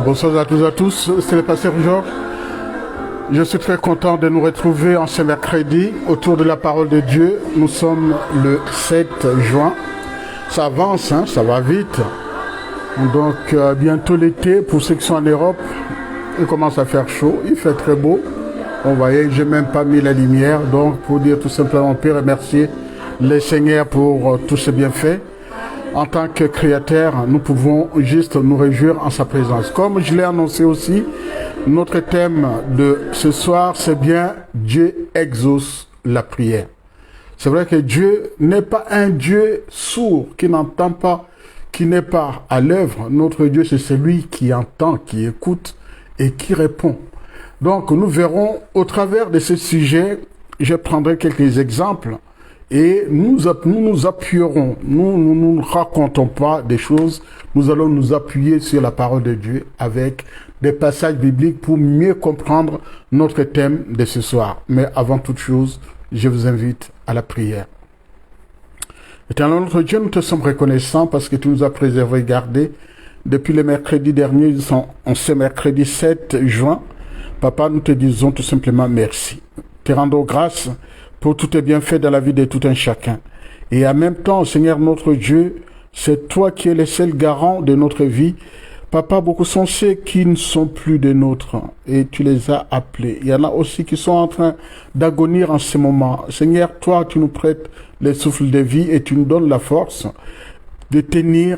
Bonsoir à tous et à tous, c'est le pasteur Georges. Je suis très content de nous retrouver en ce mercredi autour de la parole de Dieu. Nous sommes le 7 juin. Ça avance, hein, ça va vite. Donc bientôt l'été, pour ceux qui sont en Europe, il commence à faire chaud, il fait très beau. Vous voyez, je n'ai même pas mis la lumière, donc pour dire tout simplement, on peut remercier le Seigneur pour tous ses bienfaits. En tant que créateur, nous pouvons juste nous réjouir en sa présence. Comme je l'ai annoncé aussi, notre thème de ce soir, c'est bien Dieu exauce la prière. C'est vrai que Dieu n'est pas un Dieu sourd, qui n'entend pas, qui n'est pas à l'œuvre. Notre Dieu, c'est celui qui entend, qui écoute et qui répond. Donc, nous verrons au travers de ce sujet, je prendrai quelques exemples. Et nous nous appuierons, nous ne racontons pas des choses, nous allons nous appuyer sur la parole de Dieu avec des passages bibliques pour mieux comprendre notre thème de ce soir. Mais avant toute chose, je vous invite à la prière. Éternel notre Dieu, nous te sommes reconnaissants parce que tu nous as préservés et gardés depuis le mercredi dernier, en ce mercredi 7 juin. Papa, nous te disons tout simplement merci. Te rendons grâce pour tout tes bienfaits dans la vie de tout un chacun. Et en même temps, Seigneur notre Dieu, c'est toi qui es le seul garant de notre vie. Papa, beaucoup sont ceux qui ne sont plus des nôtres et tu les as appelés. Il y en a aussi qui sont en train d'agonir en ce moment. Seigneur, toi, tu nous prêtes le souffle de vie et tu nous donnes la force de tenir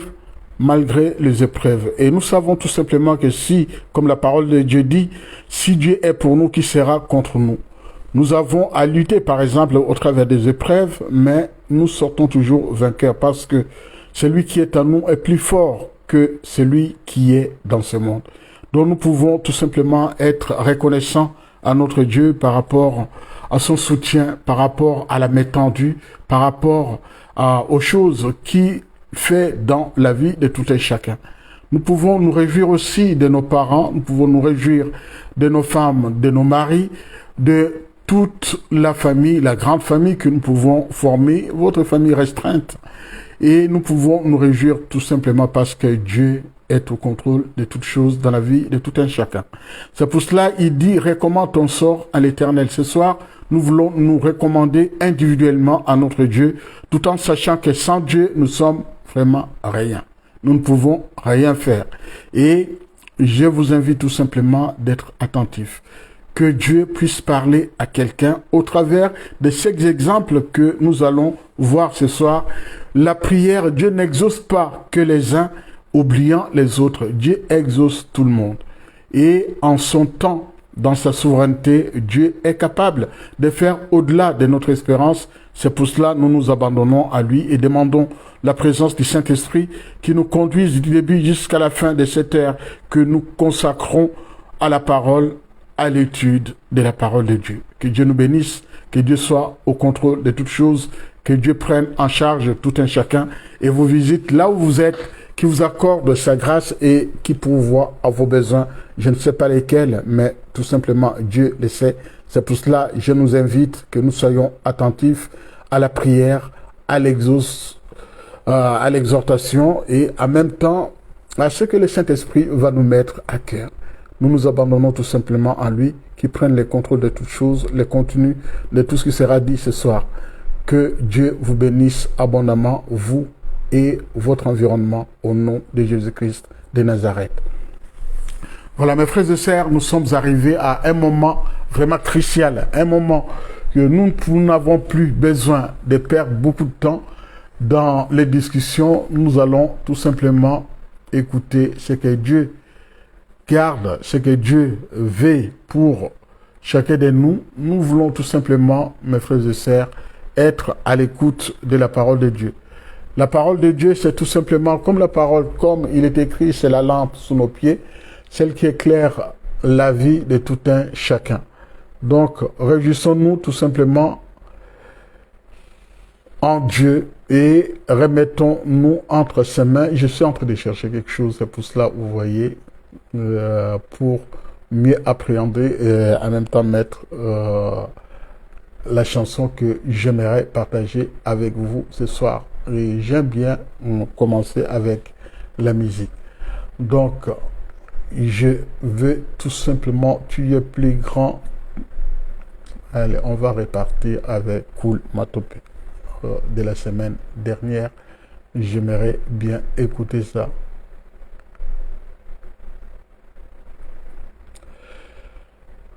malgré les épreuves. Et nous savons tout simplement que si, comme la parole de Dieu dit, si Dieu est pour nous, qui sera contre nous? Nous avons à lutter, par exemple, au travers des épreuves, mais nous sortons toujours vainqueurs parce que celui qui est en nous est plus fort que celui qui est dans ce monde. Donc nous pouvons tout simplement être reconnaissants à notre Dieu par rapport à son soutien, par rapport à la main tendue, par rapport aux choses qu'il fait dans la vie de tout un chacun. Nous pouvons nous réjouir aussi de nos parents, nous pouvons nous réjouir de nos femmes, de nos maris, de toute la famille, la grande famille que nous pouvons former, votre famille restreinte. Et nous pouvons nous réjouir tout simplement parce que Dieu est au contrôle de toutes choses dans la vie de tout un chacun. C'est pour cela il dit, recommande ton sort à l'Éternel. Ce soir, nous voulons nous recommander individuellement à notre Dieu, tout en sachant que sans Dieu, nous sommes vraiment rien. Nous ne pouvons rien faire. Et je vous invite tout simplement d'être attentifs. Que Dieu puisse parler à quelqu'un au travers de ces exemples que nous allons voir ce soir. La prière, Dieu n'exauce pas que les uns, oubliant les autres. Dieu exauce tout le monde. Et en son temps, dans sa souveraineté, Dieu est capable de faire au-delà de notre espérance. C'est pour cela que nous nous abandonnons à lui et demandons la présence du Saint-Esprit qui nous conduise du début jusqu'à la fin de cette ère que nous consacrons à la parole, à l'étude de la parole de Dieu. Que Dieu nous bénisse, que Dieu soit au contrôle de toutes choses, que Dieu prenne en charge tout un chacun et vous visite là où vous êtes, qui vous accorde sa grâce et qui pourvoit à vos besoins. Je ne sais pas lesquels, mais tout simplement Dieu le sait. C'est pour cela que je nous invite que nous soyons attentifs à la prière, à l'exhortation et en même temps à ce que le Saint-Esprit va nous mettre à cœur. Nous nous abandonnons tout simplement à lui, qui prenne le contrôle de toutes choses, le contenu de tout ce qui sera dit ce soir. Que Dieu vous bénisse abondamment, vous et votre environnement, au nom de Jésus-Christ de Nazareth. Voilà, mes frères et sœurs, nous sommes arrivés à un moment vraiment crucial, un moment que nous n'avons plus besoin de perdre beaucoup de temps dans les discussions. Nous allons tout simplement écouter ce que Dieu garde, ce que Dieu veut pour chacun de nous. Nous voulons tout simplement, mes frères et sœurs, être à l'écoute de la parole de Dieu. La parole de Dieu, c'est tout simplement comme la parole, comme il est écrit, c'est la lampe sous nos pieds, celle qui éclaire la vie de tout un chacun. Donc, réjouissons-nous tout simplement en Dieu et remettons-nous entre ses mains. Je suis en train de chercher quelque chose, c'est pour cela, vous voyez, pour mieux appréhender et en même temps mettre la chanson que j'aimerais partager avec vous ce soir. Et j'aime bien commencer avec la musique. Donc, je veux tout simplement, tu es plus grand. Allez, on va repartir avec Cool Matopé de la semaine dernière. J'aimerais bien écouter ça.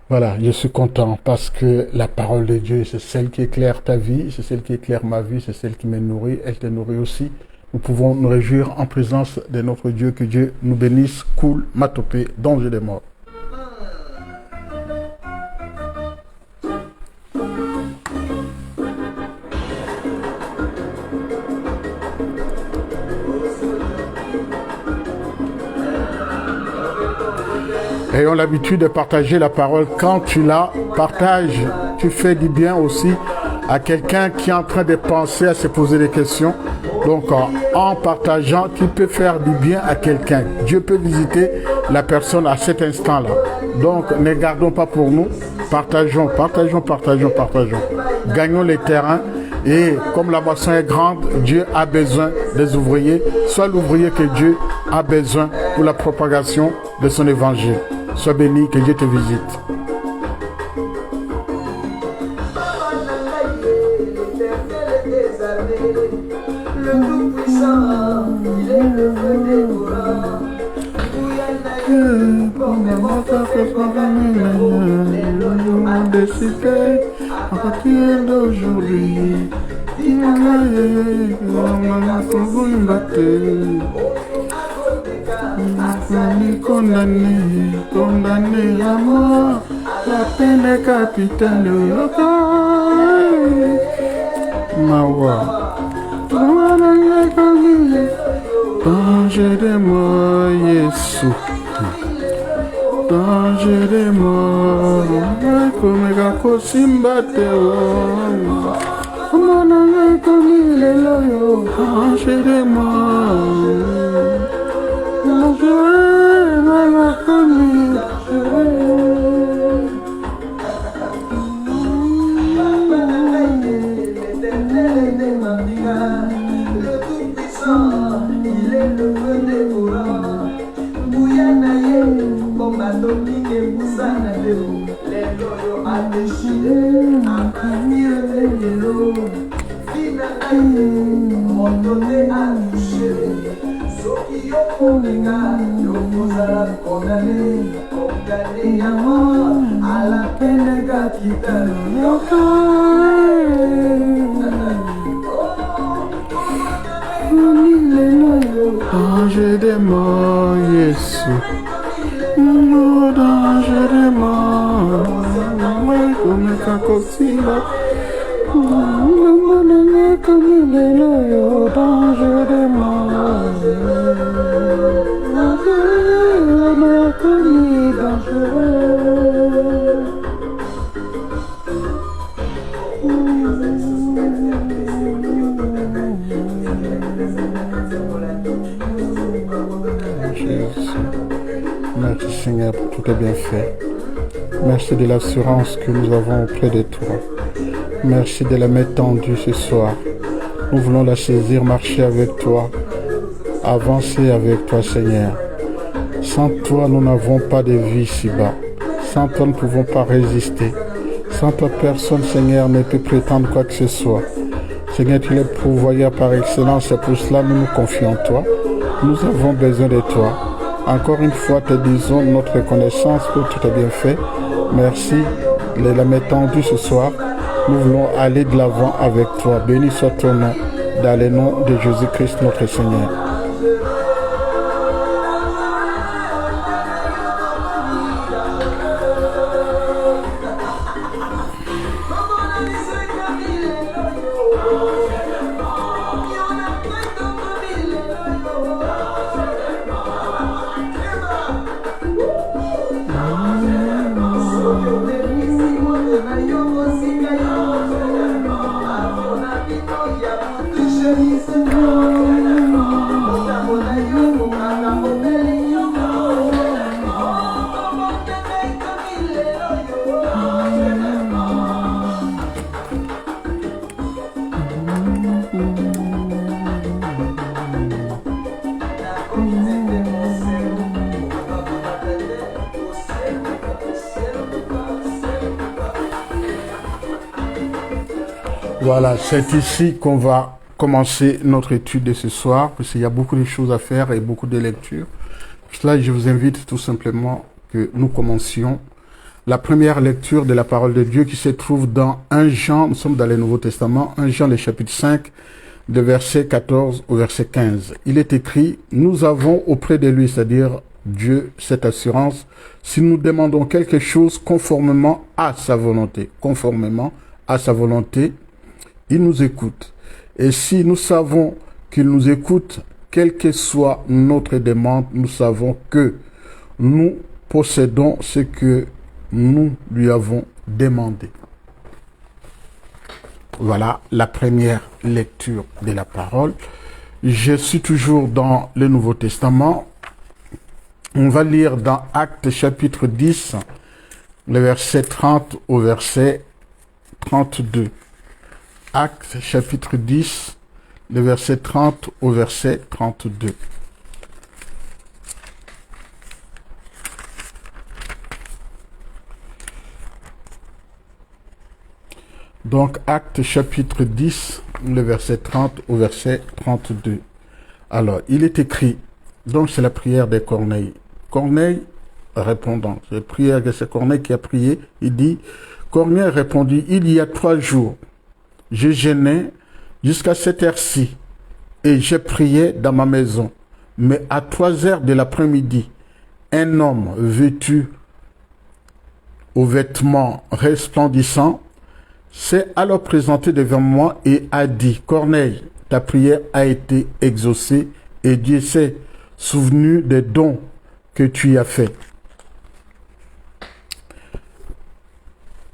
Voilà, je suis content parce que la parole de Dieu, c'est celle qui éclaire ta vie, c'est celle qui éclaire ma vie, c'est celle qui me nourrit, elle te nourrit aussi. Nous pouvons nous réjouir en présence de notre Dieu, que Dieu nous bénisse. Cool Matopé, danger des morts. Ayons l'habitude de partager la parole. Quand tu la partages, tu fais du bien aussi à quelqu'un qui est en train de penser, à se poser des questions. Donc, en partageant, tu peux faire du bien à quelqu'un. Dieu peut visiter la personne à cet instant-là. Donc, ne gardons pas pour nous. Partageons, partageons, partageons, partageons. Gagnons les terrains. Et comme la moisson est grande, Dieu a besoin des ouvriers. Sois l'ouvrier que Dieu a besoin pour la propagation de son évangile. Sois béni, que Dieu te visite. Le Tout-Puissant, il est le feu dévorant. Décidé à partir d'aujourd'hui. Condamné à mort, la peine est capitale. Mawa, danger de moi, Yesu. Danger de moi, comme Gako Simbateo. Danger de moi. Le Tout-Puissant, il est le feu dévorant. Bouyanaye, Bombadomi et Boussanadeo. Les loyaux a déchiré, a partir les lots. Finalement, Montonné a touché. Soki Yokonega, Yokozala condamné à mort, à la peine capitale. Danger de moi, Yesu. Danger de moi. Comme Kakosila. Danger de moi. Merci Seigneur pour tout est bien fait. Merci de l'assurance que nous avons auprès de toi. Merci de la main tendue ce soir. Nous voulons la saisir, marcher avec toi, avancer avec toi Seigneur. Sans toi, nous n'avons pas de vie ici-bas. Sans toi, nous ne pouvons pas résister. Sans toi, personne, Seigneur, ne peut prétendre quoi que ce soit. Seigneur, tu es le pourvoyeur par excellence, c'est pour cela que nous nous confions en toi. Nous avons besoin de toi. Encore une fois, te disons notre reconnaissance pour tout est bien fait. Merci de la main tendue ce soir. nous voulons aller de l'avant avec toi. Béni soit ton nom, dans le nom de Jésus-Christ notre Seigneur. Voilà, c'est ici qu'on va commencer notre étude de ce soir, parce qu'il y a beaucoup de choses à faire et beaucoup de lectures. Pour cela, je vous invite tout simplement que nous commencions la première lecture de la parole de Dieu qui se trouve dans 1 Jean, nous sommes dans le Nouveau Testament, 1 Jean, le chapitre 5, de verset 14 au verset 15. Il est écrit, « Nous avons auprès de lui, c'est-à-dire Dieu, cette assurance, si nous demandons quelque chose conformément à sa volonté. » Conformément à sa volonté, il nous écoute. Et si nous savons qu'il nous écoute, quelle que soit notre demande, nous savons que nous possédons ce que nous lui avons demandé. Voilà la première lecture de la parole. Je suis toujours dans le Nouveau Testament. On va lire dans Actes chapitre 10, le verset 30 au verset 32. Actes chapitre 10, le verset 30 au verset 32. Donc, Actes chapitre 10, le verset 30 au verset 32. Alors, il est écrit, donc c'est la prière de Corneille. Corneille répondant, c'est la prière de Corneille qui a prié, il dit, Corneille répondit, il y a 3 jours, je jeûnais jusqu'à cette heure-ci et je priais dans ma maison. Mais à 3 heures de l'après-midi, un homme vêtu aux vêtements resplendissants s'est alors présenté devant moi et a dit, Corneille, ta prière a été exaucée et Dieu s'est souvenu des dons que tu as faits.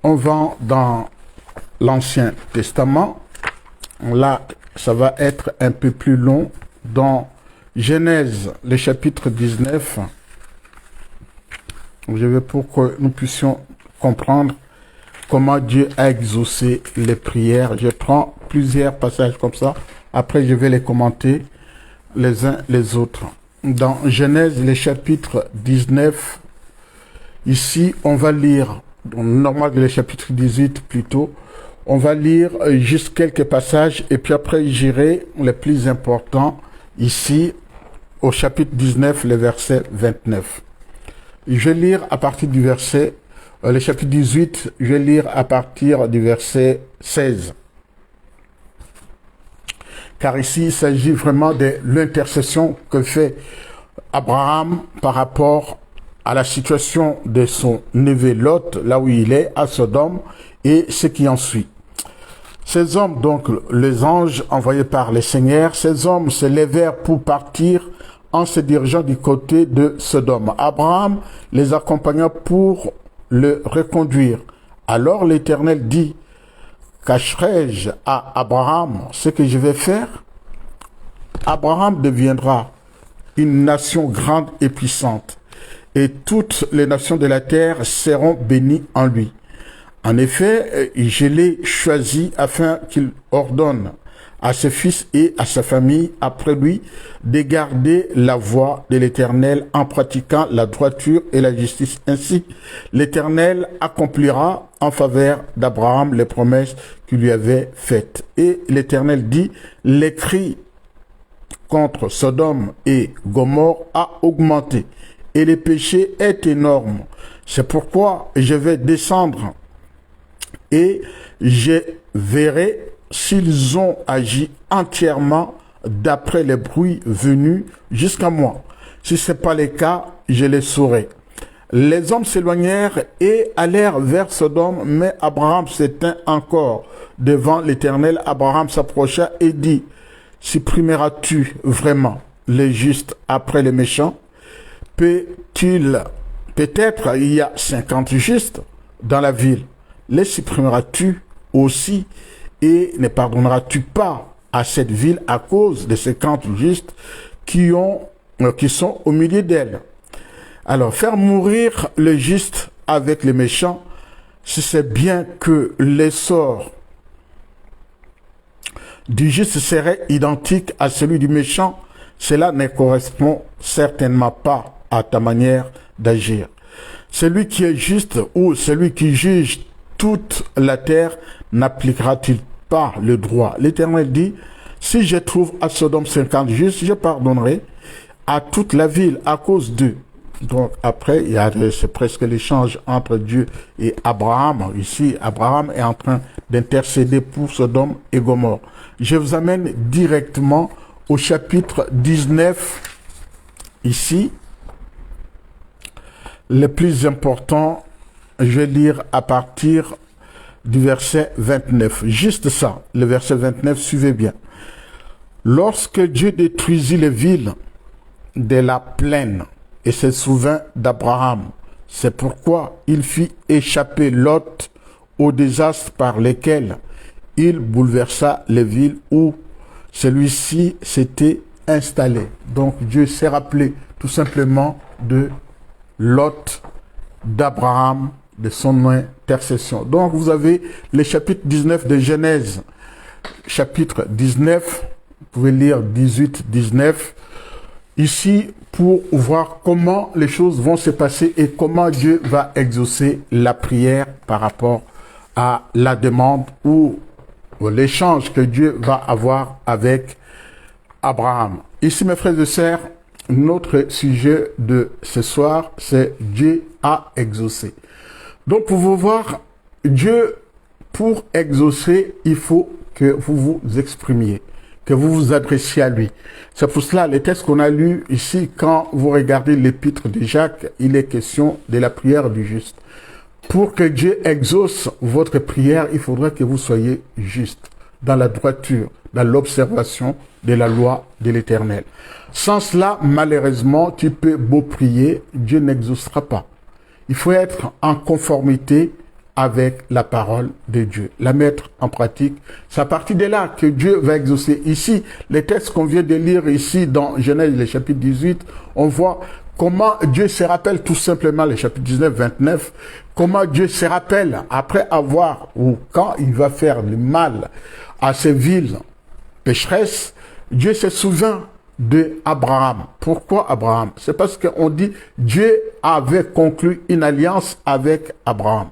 On va dans l'Ancien Testament. Là, ça va être un peu plus long. Dans Genèse, le chapitre 19, je vais pour que nous puissions comprendre comment Dieu a exaucé les prières. Je prends plusieurs passages comme ça. Après, je vais les commenter les uns les autres. Dans Genèse, le chapitre 19, ici, on va lire, normalement le chapitre 18 plutôt, on va lire juste quelques passages et puis après j'irai les plus importants ici au chapitre 19, le verset 29. Je vais lire à partir du verset, le chapitre 18, je vais lire à partir du verset 16. Car ici, il s'agit vraiment de l'intercession que fait Abraham par rapport à la situation de son neveu Lot, là où il est, à Sodome, et ce qui en suit. Ces hommes, donc, les anges envoyés par le Seigneur, ces hommes se levèrent pour partir en se dirigeant du côté de Sodome. Abraham les accompagna pour le reconduire. Alors l'Éternel dit, cacherai-je à Abraham ce que je vais faire? Abraham deviendra une nation grande et puissante, et toutes les nations de la terre seront bénies en lui. En effet, je l'ai choisi afin qu'il ordonne à ses fils et à sa famille après lui de garder la voie de l'Éternel en pratiquant la droiture et la justice. Ainsi, l'Éternel accomplira en faveur d'Abraham les promesses qu'il lui avait faites. Et l'Éternel dit, les cris contre Sodome et Gomorrhe a augmenté et le péché est énorme. C'est pourquoi je vais descendre et je verrai s'ils ont agi entièrement d'après les bruits venus jusqu'à moi. Si ce n'est pas le cas, je les saurai. Les hommes s'éloignèrent et allèrent vers Sodome, mais Abraham s'étint encore devant l'Éternel. Abraham s'approcha et dit, supprimeras-tu vraiment les justes après les méchants? Peut-être il y a 50 justes dans la ville. Les supprimeras-tu aussi et ne pardonneras-tu pas à cette ville à cause des 50 justes qui sont au milieu d'elle? Alors, faire mourir les justes avec les méchants, si c'est bien que l'essor du juste serait identique à celui du méchant, cela ne correspond certainement pas à ta manière d'agir. Celui qui est juste ou celui qui juge toute la terre n'appliquera-t-il pas le droit? L'Éternel dit, si je trouve à Sodome 50 justes, je pardonnerai à toute la ville à cause d'eux. Donc après, c'est presque l'échange entre Dieu et Abraham. Ici, Abraham est en train d'intercéder pour Sodome et Gomorrhe. Je vous amène directement au chapitre 19. Ici, le plus important, je vais lire à partir du verset 29. Juste ça, le verset 29, suivez bien. Lorsque Dieu détruisit les villes de la plaine, et se souvint d'Abraham. C'est pourquoi il fit échapper Lot au désastre par lesquels il bouleversa les villes où celui-ci s'était installé. Donc Dieu s'est rappelé tout simplement de Lot, d'Abraham, de son intercession. Donc vous avez le chapitre 19 de Genèse. Chapitre 19, vous pouvez lire 18, 19. Ici, pour voir comment les choses vont se passer et comment Dieu va exaucer la prière par rapport à la demande ou l'échange que Dieu va avoir avec Abraham. Ici, mes frères et sœurs, notre sujet de ce soir, c'est Dieu a exaucé. Donc, pour vous voir, Dieu, pour exaucer, il faut que vous vous exprimiez, que vous vous adressiez à lui. C'est pour cela, les textes qu'on a lus ici, quand vous regardez l'épître de Jacques, il est question de la prière du juste. Pour que Dieu exauce votre prière, il faudra que vous soyez juste, dans la droiture, dans l'observation de la loi de l'Éternel. Sans cela, malheureusement, tu peux beau prier, Dieu n'exaucera pas. Il faut être en conformité avec la parole de Dieu, la mettre en pratique. C'est à partir de là que Dieu va exaucer. Ici, les textes qu'on vient de lire ici dans Genèse, le chapitre 18, on voit comment Dieu se rappelle tout simplement, le chapitre 19, 29, comment Dieu se rappelle après avoir, ou quand il va faire le mal à ces villes pécheresses, Dieu se souvient de Abraham. Pourquoi Abraham? C'est parce qu'on dit Dieu avait conclu une alliance avec Abraham.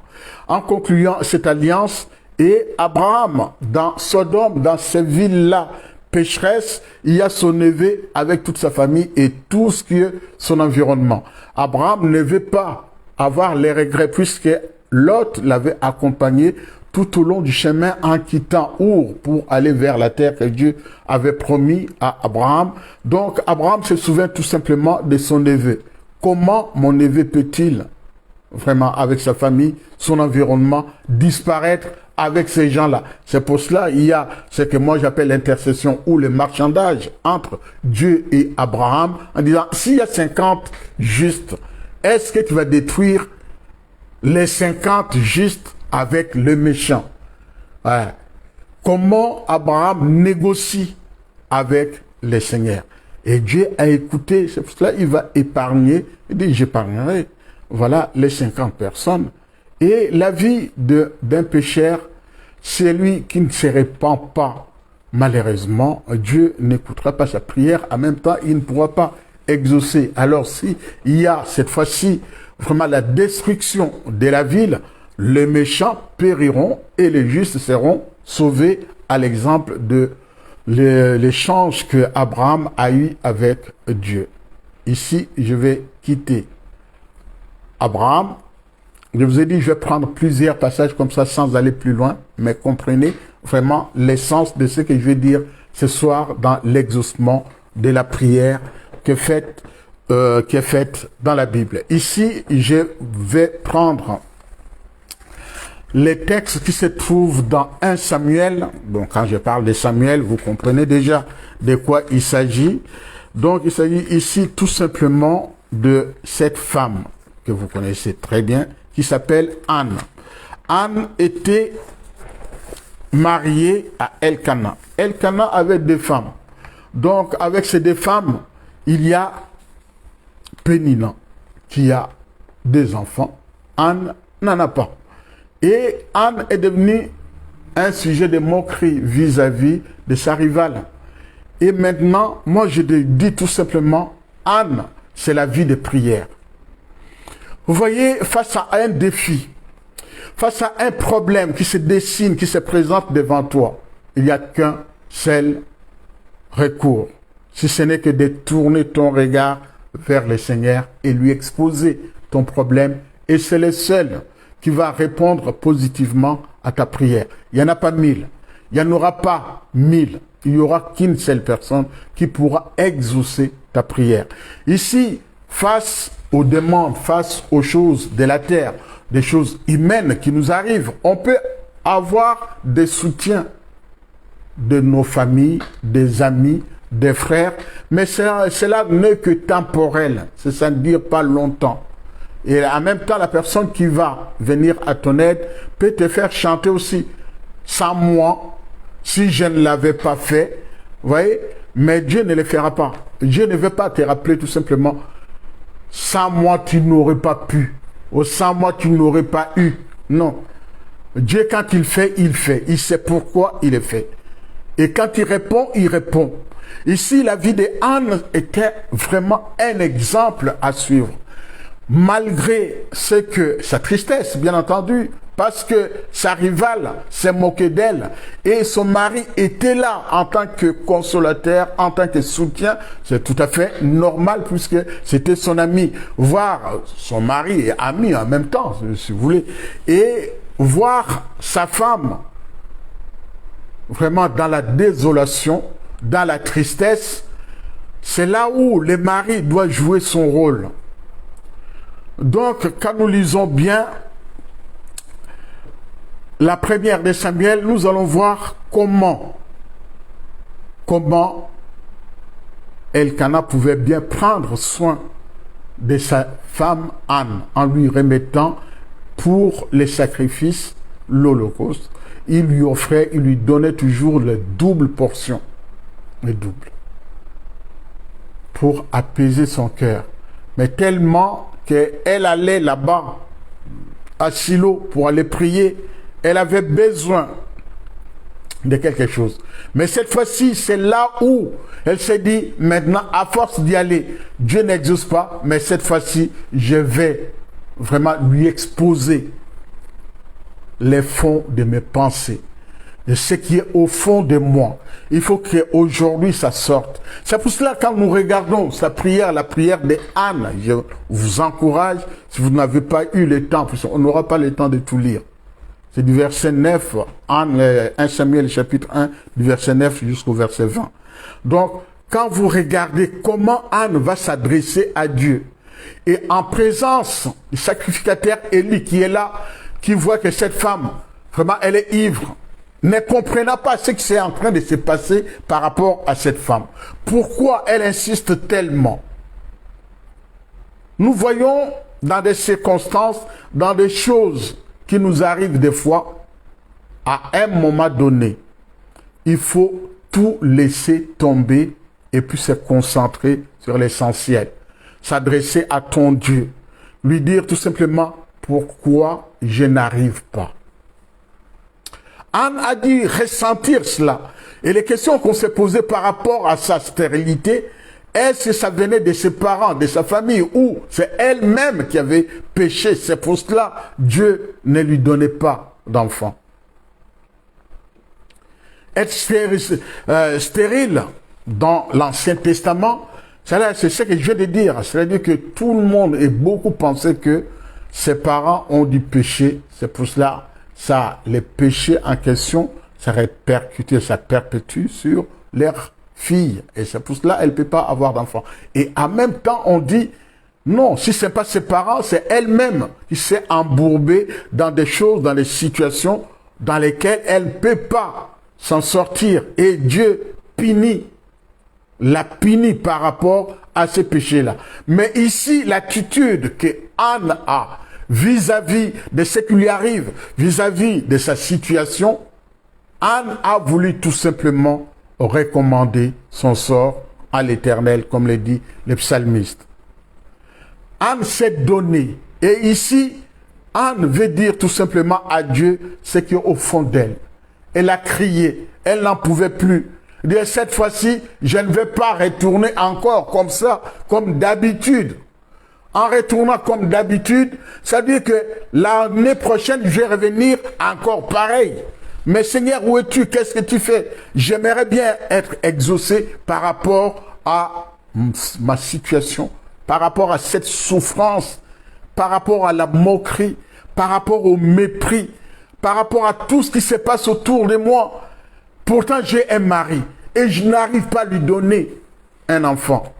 En concluant cette alliance, et Abraham, dans Sodome, dans ces villes-là pécheresses, il y a son neveu avec toute sa famille et tout ce qui est son environnement. Abraham ne veut pas avoir les regrets puisque Lot l'avait accompagné tout au long du chemin en quittant Our pour aller vers la terre que Dieu avait promis à Abraham. Donc Abraham se souvient tout simplement de son neveu. Comment mon neveu peut-il, vraiment avec sa famille, son environnement, disparaître avec ces gens-là? C'est pour cela il y a ce que moi j'appelle l'intercession ou le marchandage entre Dieu et Abraham en disant, s'il y a 50 justes, est-ce que tu vas détruire les 50 justes avec le méchant? Ouais. Comment Abraham négocie avec le Seigneur? Et Dieu a écouté, c'est pour cela il va épargner, il dit j'épargnerai, voilà les 50 personnes. Et la vie d'un pécheur, c'est lui qui ne se répand pas. Malheureusement, Dieu n'écoutera pas sa prière, en même temps il ne pourra pas exaucer. Alors si il y a cette fois-ci vraiment la destruction de la ville, les méchants périront et les justes seront sauvés, à l'exemple de l'échange que Abraham a eu avec Dieu. Ici, je vais quitter Abraham, Je vous ai dit, je vais prendre plusieurs passages comme ça sans aller plus loin, mais comprenez vraiment l'essence de ce que je vais dire ce soir dans l'exaucement de la prière qui est faite dans la Bible. Ici, je vais prendre les textes qui se trouvent dans 1 Samuel. Donc, quand je parle de Samuel, vous comprenez déjà de quoi il s'agit. Donc, il s'agit ici tout simplement de cette femme que vous connaissez très bien, qui s'appelle Anne. Anne était mariée à Elkana. Elkana avait 2 femmes. Donc, avec ces 2 femmes, il y a Pénina, qui a 2 enfants. Anne n'en a pas. Et Anne est devenue un sujet de moquerie vis-à-vis de sa rivale. Et maintenant, moi je dis tout simplement, Anne, c'est la vie de prière. Vous voyez, face à un défi, face à un problème qui se dessine, qui se présente devant toi, il n'y a qu'un seul recours. Si ce n'est que de tourner ton regard vers le Seigneur et lui exposer ton problème. Et c'est le seul qui va répondre positivement à ta prière. Il n'y en a pas 1000. Il n'y en aura pas 1000. Il n'y aura qu'une seule personne qui pourra exaucer ta prière. Ici, face aux demandes, face aux choses de la terre, des choses humaines qui nous arrivent, on peut avoir des soutiens de nos familles, des amis, des frères, mais cela n'est que temporel, ça ne dure pas longtemps. Et en même temps, la personne qui va venir à ton aide peut te faire chanter aussi. Sans moi, si je ne l'avais pas fait, vous voyez, mais Dieu ne le fera pas. Dieu ne veut pas te rappeler tout simplement, sans moi tu n'aurais pas pu, ou sans moi tu n'aurais pas eu. Non. Dieu, quand il fait, il sait pourquoi il est fait. Et quand il répond, il répond. Ici, la vie de Anne était vraiment un exemple à suivre. Malgré sa tristesse, bien entendu, parce que sa rivale s'est moquée d'elle et son mari était là en tant que consolateur, en tant que soutien, c'est tout à fait normal puisque c'était son ami. Voir son mari et ami en même temps, si vous voulez, et voir sa femme vraiment dans la désolation, dans la tristesse, c'est là où le mari doit jouer son rôle. Donc, quand nous lisons bien la première de Samuel, nous allons voir comment Elkana pouvait bien prendre soin de sa femme Anne en lui remettant pour les sacrifices l'Holocauste. Il lui offrait, il lui donnait toujours le double portion, le double, pour apaiser son cœur. Mais tellement qu'elle allait là-bas, à Silo, pour aller prier, elle avait besoin de quelque chose. Mais cette fois-ci, c'est là où elle s'est dit, maintenant, à force d'y aller, Dieu n'exauce pas, mais cette fois-ci, je vais vraiment lui exposer les fonds de mes pensées, de ce qui est au fond de moi. Il faut qu'aujourd'hui ça sorte. C'est pour cela quand nous regardons sa prière, la prière de Anne, je vous encourage, si vous n'avez pas eu le temps, parce qu'on n'aura pas le temps de tout lire. C'est du verset 9, 1 Samuel chapitre 1, du verset 9 jusqu'au verset 20. Donc, quand vous regardez comment Anne va s'adresser à Dieu, et en présence du sacrificateur Élie qui est là, qui voit que cette femme, vraiment, elle est ivre, ne comprenant pas ce qui est en train de se passer par rapport à cette femme. Pourquoi elle insiste tellement? Nous voyons dans des circonstances, dans des choses qui nous arrivent des fois, à un moment donné, il faut tout laisser tomber et puis se concentrer sur l'essentiel. S'adresser à ton Dieu. Lui dire tout simplement, pourquoi je n'arrive pas? Anne a dû ressentir cela. Et les questions qu'on s'est posées par rapport à sa stérilité, est-ce que ça venait de ses parents, de sa famille, ou c'est elle-même qui avait péché? C'est pour cela Dieu ne lui donnait pas d'enfant. Être stérile dans l'Ancien Testament, c'est ce que je viens de dire. C'est-à-dire que tout le monde et beaucoup pensaient que ses parents ont du péché. C'est pour cela, ça, les péchés en question, ça répercute, ça perpétue sur leur fille. Et c'est pour cela, elle ne peut pas avoir d'enfant. Et en même temps, on dit, non, si ce n'est pas ses parents, c'est elle-même qui s'est embourbée dans des choses, dans des situations dans lesquelles elle ne peut pas s'en sortir. Et Dieu la punit par rapport à ces péchés-là. Mais ici, l'attitude que Anne a vis-à-vis de ce qui lui arrive, vis-à-vis de sa situation, Anne a voulu tout simplement recommander son sort à l'Éternel, comme le dit le psalmiste. Anne s'est donnée. Et ici, Anne veut dire tout simplement à Dieu ce qui est au fond d'elle. Elle a crié, elle n'en pouvait plus. Et cette fois-ci, je ne vais pas retourner encore comme ça, comme d'habitude. En retournant comme d'habitude, ça veut dire que l'année prochaine, je vais revenir encore pareil. Mais Seigneur, où es-tu? Qu'est-ce que tu fais? J'aimerais bien être exaucé par rapport à ma situation, par rapport à cette souffrance, par rapport à la moquerie, par rapport au mépris, par rapport à tout ce qui se passe autour de moi. Pourtant, j'ai un mari et je n'arrive pas à lui donner un enfant.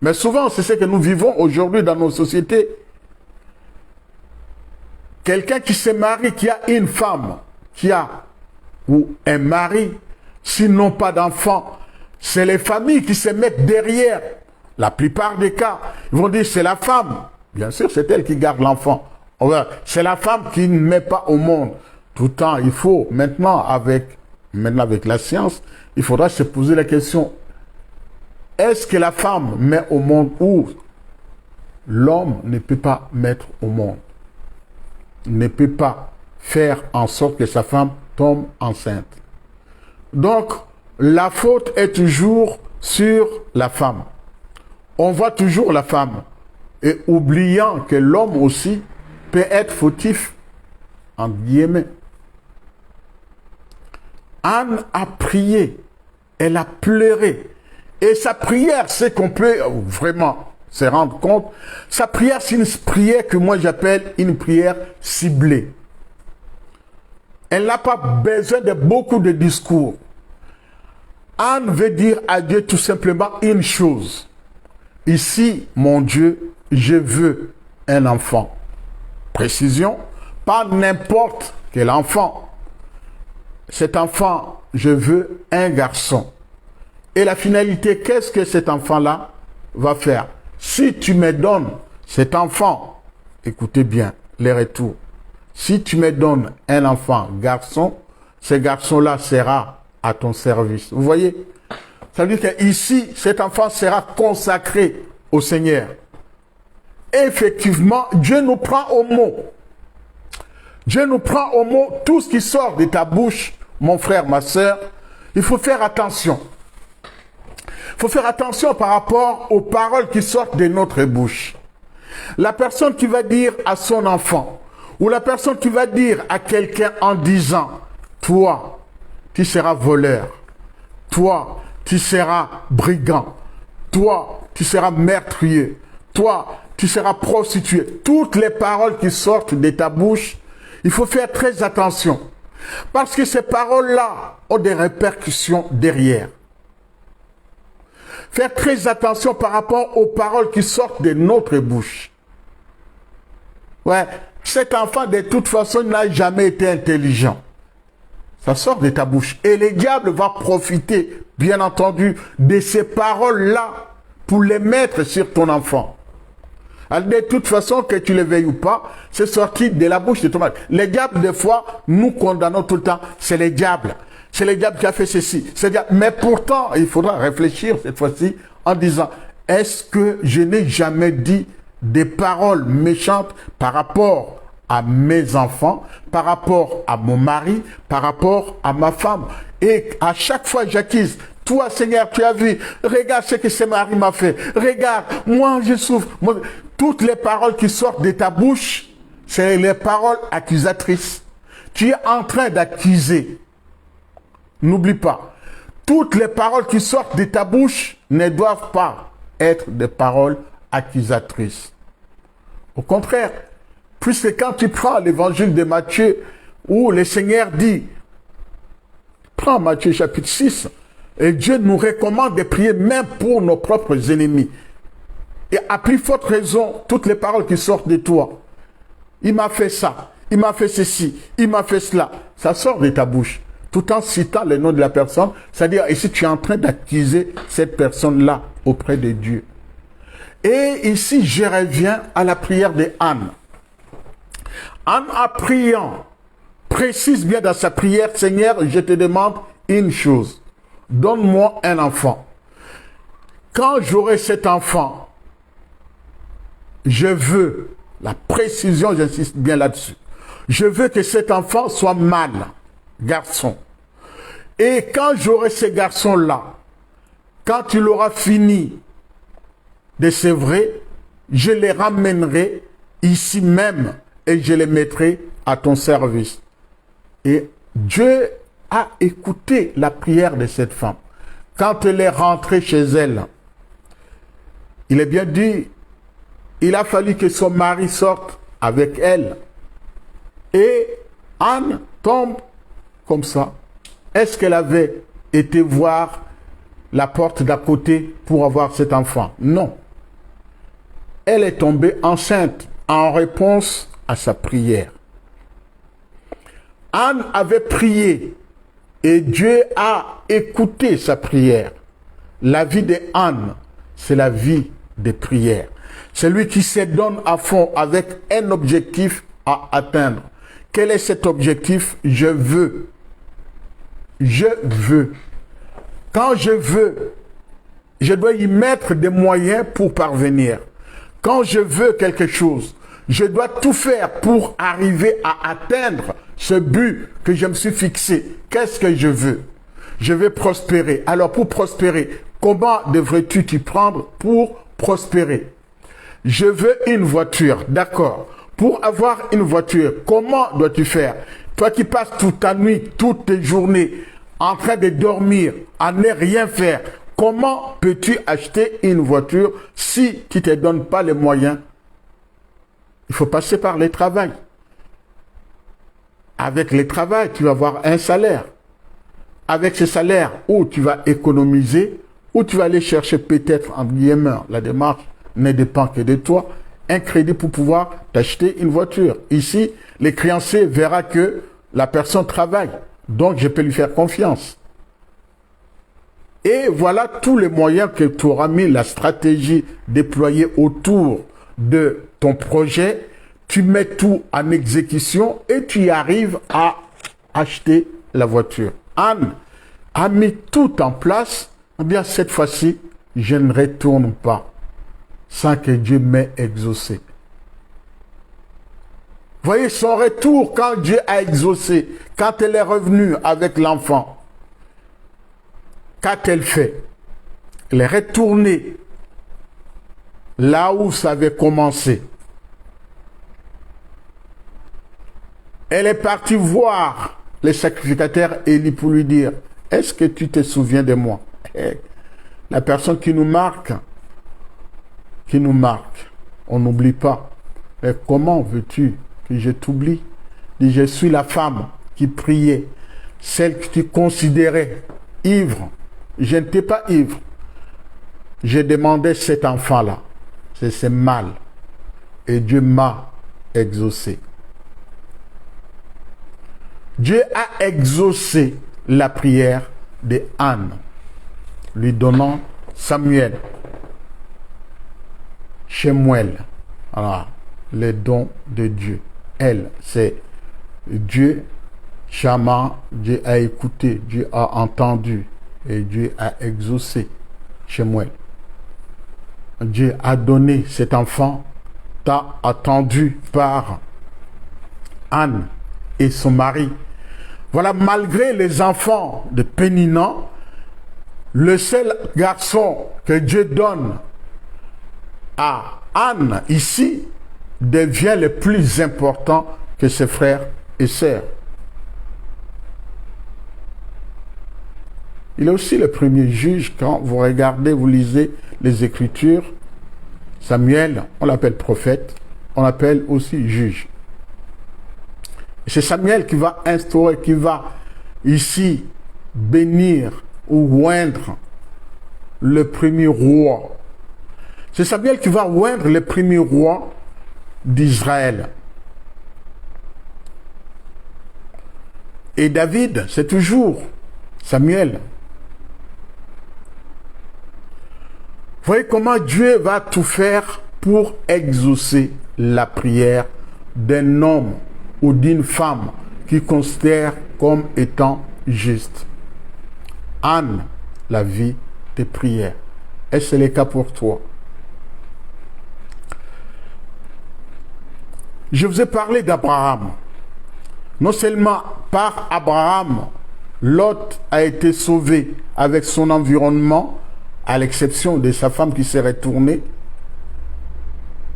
Mais souvent, c'est ce que nous vivons aujourd'hui dans nos sociétés. Quelqu'un qui se marie, qui a une femme, qui a ou un mari, s'ils n'ont pas d'enfant, c'est les familles qui se mettent derrière. La plupart des cas, ils vont dire c'est la femme. Bien sûr, c'est elle qui garde l'enfant. C'est la femme qui ne met pas au monde. Tout le temps, il faut, maintenant avec la science, il faudra se poser la question, est-ce que la femme met au monde ou l'homme ne peut pas mettre au monde? Ne peut pas faire en sorte que sa femme tombe enceinte. Donc, la faute est toujours sur la femme. On voit toujours la femme. Et oubliant que l'homme aussi peut être fautif, entre guillemets. Anne a prié, elle a pleuré. Et sa prière, c'est qu'on peut vraiment se rendre compte, sa prière, c'est une prière que moi j'appelle une prière ciblée. Elle n'a pas besoin de beaucoup de discours. Anne veut dire à Dieu tout simplement une chose. Ici, mon Dieu, je veux un enfant. Précision, pas n'importe quel enfant. Cet enfant, je veux un garçon. Et la finalité, qu'est-ce que cet enfant-là va faire? Si tu me donnes cet enfant, écoutez bien, les retours. Si tu me donnes un enfant garçon, ce garçon-là sera à ton service. Vous voyez? Ça veut dire qu'ici, cet enfant sera consacré au Seigneur. Et effectivement, Dieu nous prend au mot. Dieu nous prend au mot. Tout ce qui sort de ta bouche, mon frère, ma soeur, il faut faire attention. Il faut faire attention par rapport aux paroles qui sortent de notre bouche. La personne qui va dire à son enfant, ou la personne qui va dire à quelqu'un en disant, toi, tu seras voleur, toi, tu seras brigand, toi, tu seras meurtrier, toi, tu seras prostitué. Toutes les paroles qui sortent de ta bouche, il faut faire très attention. Parce que ces paroles-là ont des répercussions derrière. Faire très attention par rapport aux paroles qui sortent de notre bouche. Ouais, cet enfant, de toute façon, n'a jamais été intelligent. Ça sort de ta bouche. Et le diable va profiter, bien entendu, de ces paroles-là pour les mettre sur ton enfant. Alors, de toute façon, que tu le veuilles ou pas, c'est sorti de la bouche de ton mari. Les diables, des fois, nous condamnons tout le temps. C'est les diables. C'est le diable qui a fait ceci. Mais pourtant, il faudra réfléchir cette fois-ci en disant, est-ce que je n'ai jamais dit des paroles méchantes par rapport à mes enfants, par rapport à mon mari, par rapport à ma femme? Et à chaque fois, j'accuse, toi, Seigneur, tu as vu, regarde ce que ce mari m'a fait. Regarde, moi, je souffre. Toutes les paroles qui sortent de ta bouche, c'est les paroles accusatrices. Tu es en train d'accuser. N'oublie pas, toutes les paroles qui sortent de ta bouche ne doivent pas être des paroles accusatrices. Au contraire, puisque quand tu prends l'évangile de Matthieu, où le Seigneur dit, prends Matthieu chapitre 6, et Dieu nous recommande de prier même pour nos propres ennemis. Et à plus forte raison, toutes les paroles qui sortent de toi, il m'a fait ça, il m'a fait ceci, il m'a fait cela, ça sort de ta bouche, tout en citant le nom de la personne, c'est-à-dire ici tu es en train d'accuser cette personne-là auprès de Dieu. Et ici je reviens à la prière de Anne. Anne a priant, précise bien dans sa prière, Seigneur, je te demande une chose, donne-moi un enfant. Quand j'aurai cet enfant, je veux, la précision, j'insiste bien là-dessus, je veux que cet enfant soit mâle, garçon. Et quand j'aurai ce garçon-là, quand il aura fini de sévrer, je les ramènerai ici même et je les mettrai à ton service. Et Dieu a écouté la prière de cette femme. Quand elle est rentrée chez elle, il est bien dit, il a fallu que son mari sorte avec elle. Et Anne tombe comme ça. Est-ce qu'elle avait été voir la porte d'à côté pour avoir cet enfant? Non. Elle est tombée enceinte en réponse à sa prière. Anne avait prié et Dieu a écouté sa prière. La vie de Anne, c'est la vie de prière. Celui qui se donne à fond avec un objectif à atteindre. Quel est cet objectif? Je veux. Je veux. Quand je veux, je dois y mettre des moyens pour parvenir. Quand je veux quelque chose, je dois tout faire pour arriver à atteindre ce but que je me suis fixé. Qu'est-ce que je veux? Je veux prospérer. Alors pour prospérer, comment devrais-tu t'y prendre pour prospérer? Je veux une voiture, d'accord. Pour avoir une voiture, comment dois-tu faire? Toi qui passes toute ta nuit, toutes tes journées, en train de dormir, à ne rien faire, comment peux-tu acheter une voiture si tu ne te donnes pas les moyens? Il faut passer par le travail. Avec le travail, tu vas avoir un salaire. Avec ce salaire, où tu vas économiser, ou tu vas aller chercher peut-être, en guillemets, la démarche ne dépend que de toi, un crédit pour pouvoir t'acheter une voiture. Ici, le créancier verra que la personne travaille, donc je peux lui faire confiance. Et voilà tous les moyens que tu auras mis, la stratégie déployée autour de ton projet. Tu mets tout en exécution et tu y arrives à acheter la voiture. Anne a mis tout en place. Eh bien, cette fois-ci, je ne retourne pas sans que Dieu m'ait exaucé. Voyez son retour quand Dieu a exaucé, quand elle est revenue avec l'enfant. Qu'a-t-elle fait? Elle est retournée là où ça avait commencé. Elle est partie voir le sacrificateur Élie pour lui dire, est-ce que tu te souviens de moi? La personne qui nous marque, on n'oublie pas. Et comment veux-tu que je t'oublie? Je suis la femme qui priait, celle que tu considérais ivre. Je n'étais pas ivre. J'ai demandé cet enfant-là. C'est mal. Et Dieu m'a exaucé. Dieu a exaucé la prière de Anne, lui donnant Samuel, Shemuel, voilà, les dons de Dieu. Elle, c'est Dieu, Shama, Dieu a écouté, Dieu a entendu et Dieu a exaucé Shemuel. Dieu a donné cet enfant, t'a attendu par Anne et son mari. Voilà, malgré les enfants de Péninan, le seul garçon que Dieu donne à Anne ici devient le plus important que ses frères et sœurs. Il est aussi le premier juge. Quand vous regardez, vous lisez les Écritures, Samuel, on l'appelle prophète, on appelle aussi juge. C'est Samuel qui va instaurer, qui va ici bénir ou oindre le premier roi. C'est Samuel qui va oindre le premier roi d'Israël. Et David, c'est toujours Samuel. Vous voyez comment Dieu va tout faire pour exaucer la prière d'un homme ou d'une femme qui considère comme étant juste. Anne, la vie des prières. Est-ce le cas pour toi? Je vous ai parlé d'Abraham. Non seulement par Abraham, Lot a été sauvé avec son environnement, à l'exception de sa femme qui s'est retournée.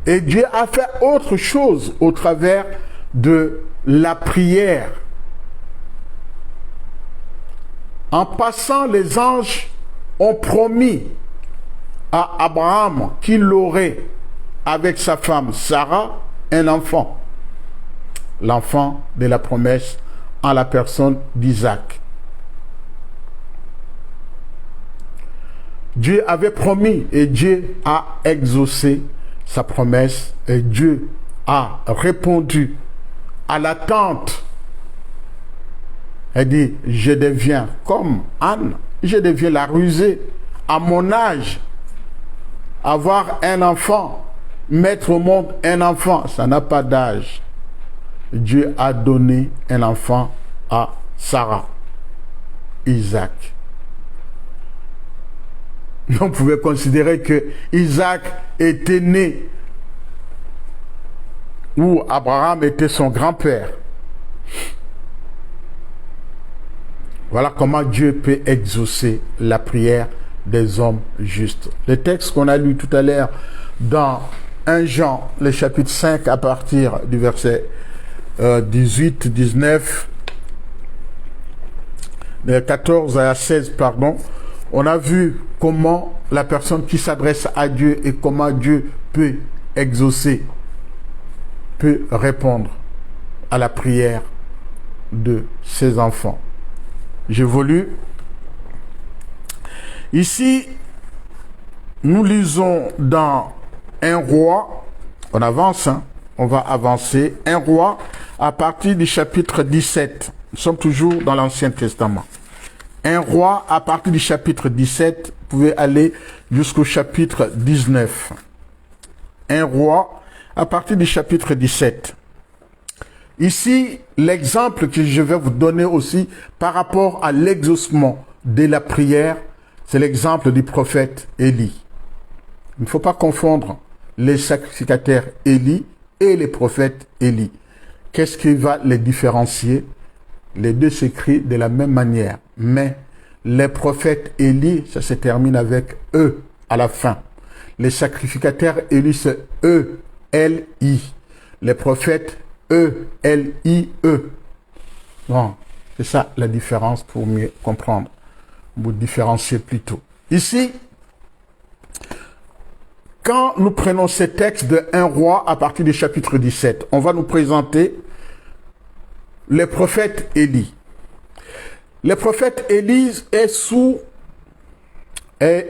Et Dieu a fait autre chose au travers de la prière. En passant, les anges ont promis à Abraham qu'il aurait, avec sa femme Sarah, un enfant. L'enfant de la promesse en la personne d'Isaac. Dieu avait promis et Dieu a exaucé sa promesse et Dieu a répondu à l'attente. Elle dit, je deviens comme Anne, je deviens la rusée à mon âge. Avoir un enfant, mettre au monde un enfant, ça n'a pas d'âge. Dieu a donné un enfant à Sarah, Isaac. On pouvait considérer que Isaac était né où Abraham était son grand-père. Voilà comment Dieu peut exaucer la prière des hommes justes. Le texte qu'on a lu tout à l'heure dans 1 Jean, le chapitre 5, à partir du verset 18, 19, 14 à 16, pardon, on a vu comment la personne qui s'adresse à Dieu et comment Dieu peut exaucer, peut répondre à la prière de ses enfants. J'évolue. Ici, nous lisons dans 1 Roi, on avance, hein, on va avancer, 1 Roi à partir du chapitre 17. Nous sommes toujours dans l'Ancien Testament. 1 Roi à partir du chapitre 17, vous pouvez aller jusqu'au chapitre 19. 1 Roi à partir du chapitre 17. Ici, l'exemple que je vais vous donner aussi par rapport à l'exaucement de la prière, c'est l'exemple du prophète Élie. Il ne faut pas confondre les sacrificateurs Élie et les prophètes Élie. Qu'est-ce qui va les différencier? Les deux s'écrivent de la même manière, mais les prophètes Élie, ça se termine avec E à la fin. Les sacrificateurs Élie, c'est E-L-I. Les prophètes E-L-I-E. Bon, c'est ça la différence pour mieux comprendre. Vous différenciez plutôt. Ici, quand nous prenons ces textes de 1 Roi à partir du chapitre 17, on va nous présenter les prophètes Élie. Le prophète Élie est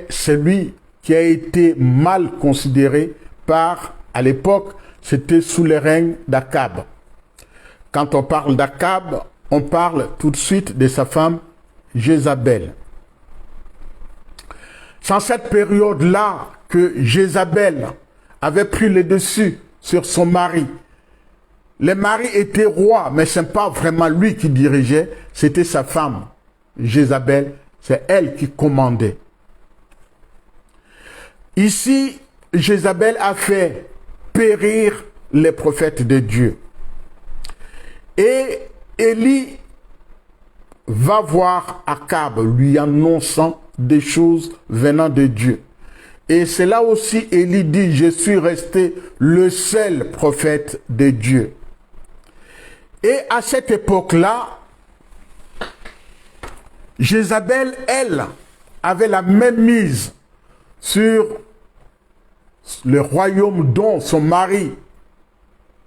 celui qui a été mal considéré par, à l'époque, c'était sous le règne d'Akab. Quand on parle d'Akab, on parle tout de suite de sa femme Jézabel. C'est en cette période-là que Jézabel avait pris le dessus sur son mari. Le mari était roi, mais ce n'est pas vraiment lui qui dirigeait, c'était sa femme. Jézabel, c'est elle qui commandait. Ici, Jézabel a fait périr les prophètes de Dieu. Et Élie va voir Akab, lui annonçant des choses venant de Dieu. Et c'est là aussi Élie dit, je suis resté le seul prophète de Dieu. Et à cette époque-là, Jézabel, elle, avait la même mise sur le royaume dont son mari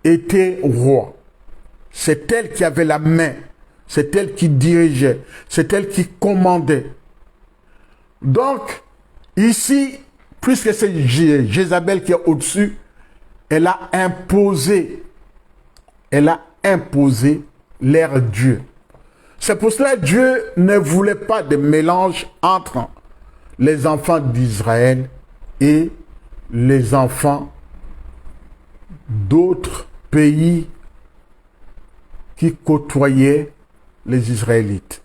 était roi. C'est elle qui avait la main. C'est elle qui dirigeait. C'est elle qui commandait. Donc, ici, puisque c'est Jézabel qui est au-dessus, elle a imposé leur Dieu. C'est pour cela que Dieu ne voulait pas de mélange entre les enfants d'Israël et les enfants d'autres pays qui côtoyaient les Israélites.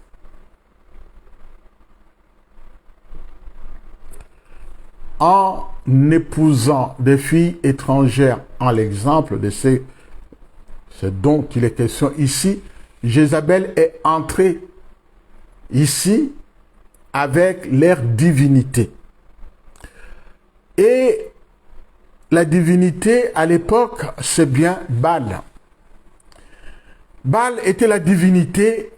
En épousant des filles étrangères, en l'exemple de ce dont il est question ici, Jézabel est entrée ici avec leur divinité. Et la divinité à l'époque, c'est bien Baal. Baal était la divinité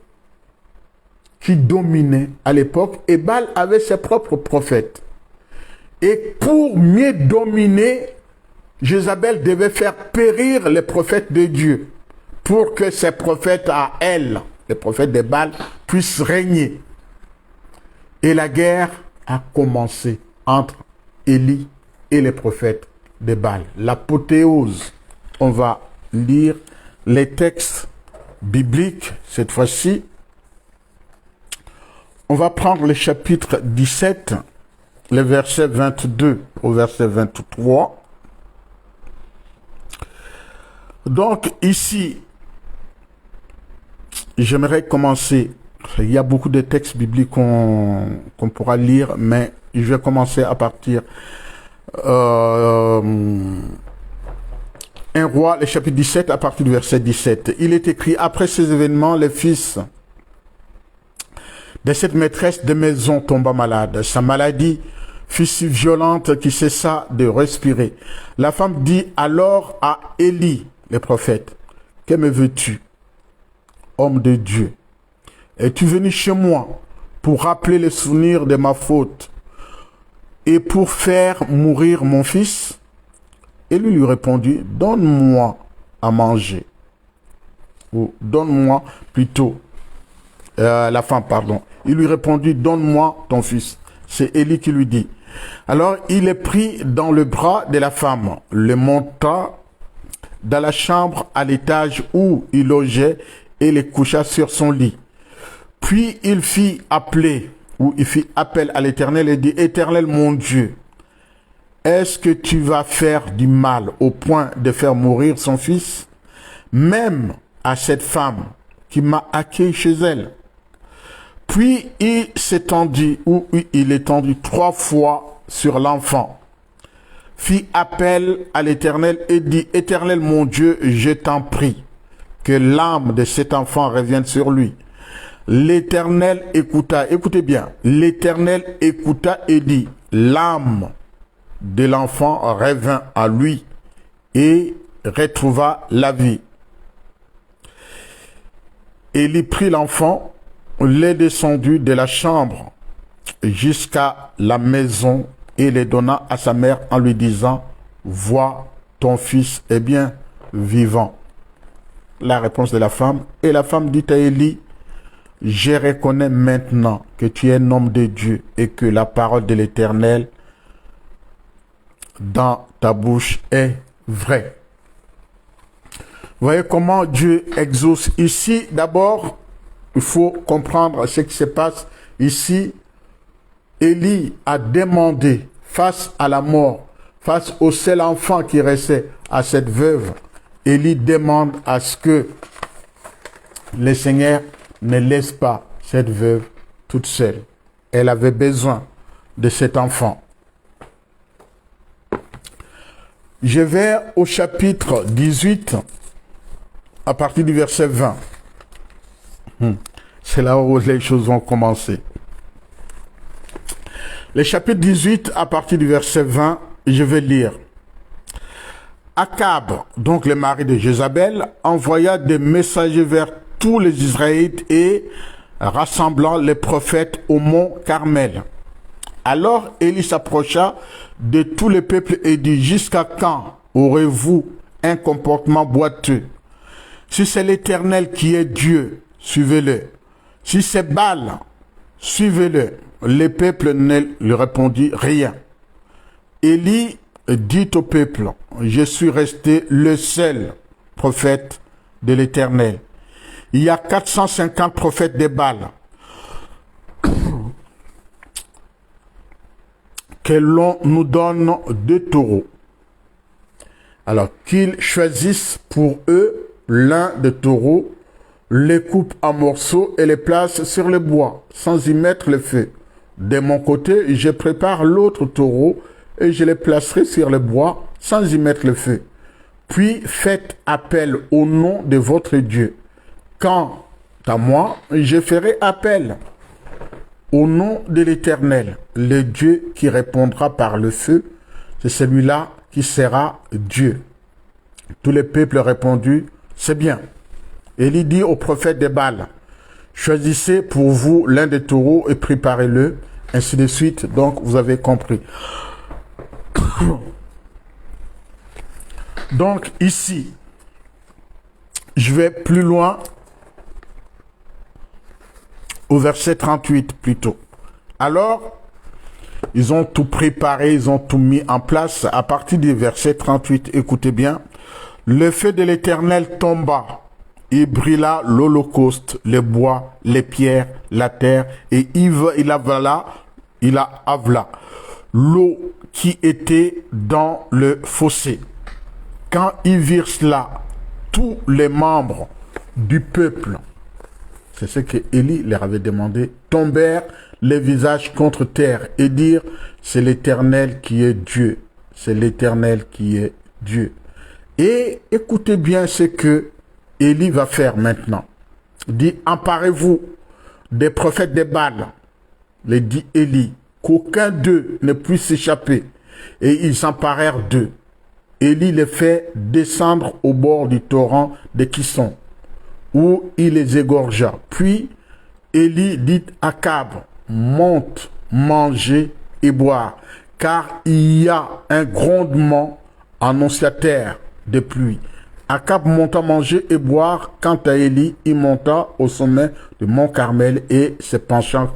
qui dominait à l'époque et Baal avait ses propres prophètes. Et pour mieux dominer, Jézabel devait faire périr les prophètes de Dieu pour que ces prophètes à elle, les prophètes de Baal, puissent régner. Et la guerre a commencé entre Élie et les prophètes de Baal. L'apothéose, on va lire les textes bibliques cette fois-ci. On va prendre le chapitre 17, le verset 22 au verset 23. Donc ici, j'aimerais commencer. Il y a beaucoup de textes bibliques qu'on pourra lire, mais je vais commencer à partir 1 Roi, le chapitre 17, à partir du verset 17. Il est écrit, après ces événements, les fils de cette maîtresse de maison tomba malade. Sa maladie fut si violente qu'il cessa de respirer. La femme dit alors à Élie, le prophète, que me veux-tu, homme de Dieu? Es-tu venu chez moi pour rappeler les souvenirs de ma faute et pour faire mourir mon fils? Élie lui répondit, donne-moi à manger. Ou donne-moi plutôt, la femme, pardon. Il lui répondit, donne-moi ton fils. C'est Élie qui lui dit. Alors il est pris dans le bras de la femme, le monta dans la chambre à l'étage où il logeait et le coucha sur son lit. Puis il fit appel à l'Éternel et dit, Éternel mon Dieu, est-ce que tu vas faire du mal au point de faire mourir son fils, même à cette femme qui m'a accueilli chez elle? Puis il s'étendit, il étendit 3 fois sur l'enfant, fit appel à l'Éternel et dit, Éternel mon Dieu, je t'en prie, que l'âme de cet enfant revienne sur lui. L'Éternel écouta, écoutez bien, l'Éternel écouta et dit, l'âme de l'enfant revint à lui et retrouva la vie. Élie prit l'enfant, les descendit de la chambre jusqu'à la maison et les donna à sa mère en lui disant, vois, ton fils est bien vivant. La réponse de la femme, et la femme dit à Élie, je reconnais maintenant que tu es un homme de Dieu et que la parole de l'Éternel dans ta bouche est vraie. Vous voyez comment Dieu exauce ici. D'abord, il faut comprendre ce qui se passe ici. Élie a demandé face à la mort, face au seul enfant qui restait à cette veuve, Élie demande à ce que le Seigneur ne laisse pas cette veuve toute seule. Elle avait besoin de cet enfant. Je vais au chapitre 18, à partir du verset 20. C'est là où les choses vont commencer. Le chapitre 18, à partir du verset 20, je vais lire. Akab, donc le mari de Jézabel, envoya des messagers vers tous les Israélites et rassemblant les prophètes au mont Carmel. Alors Élie s'approcha de tout le peuple et dit, jusqu'à quand aurez-vous un comportement boiteux. Si c'est l'Éternel qui est Dieu, suivez-le. Si c'est Baal, suivez-le. Le peuple ne lui répondit rien. Élie dit au peuple, je suis resté le seul prophète de l'Éternel. Il y a 450 prophètes de Baal. Que l'on nous donne 2 taureaux. Alors qu'ils choisissent pour eux l'un des taureaux, les coupent en morceaux et les placent sur le bois, sans y mettre le feu. De mon côté, je prépare l'autre taureau et je les placerai sur le bois, sans y mettre le feu. Puis faites appel au nom de votre Dieu. Quant à moi, je ferai appel au nom de l'Éternel, le Dieu qui répondra par le feu, c'est celui-là qui sera Dieu. Tous les peuples répondu, c'est bien. Élie dit au prophète de Baal, choisissez pour vous l'un des taureaux et préparez-le, ainsi de suite. Donc vous avez compris. Donc ici, je vais plus loin au verset 38 plutôt. Alors, ils ont tout préparé, ils ont tout mis en place. À partir du verset 38, écoutez bien. Le feu de l'Éternel tomba. Il brûla l'holocauste, les bois, les pierres, la terre, et il avala l'eau qui était dans le fossé. Quand ils virent cela, tous les membres du peuple, c'est ce que Élie leur avait demandé, tombèrent les visages contre terre et dirent, c'est l'Éternel qui est Dieu. C'est l'Éternel qui est Dieu. Et écoutez bien ce que Élie va faire maintenant. Il dit, emparez-vous des prophètes de Baal, les dit Élie, qu'aucun d'eux ne puisse s'échapper. Et ils s'emparèrent d'eux. Élie les fait descendre au bord du torrent de Kison, où il les égorgea. Puis Élie dit à Akab, monte, manger et boire, car il y a un grondement annonciateur de pluie. Akab monta manger et boire. Quant à Élie, il monta au sommet du mont Carmel et se pencha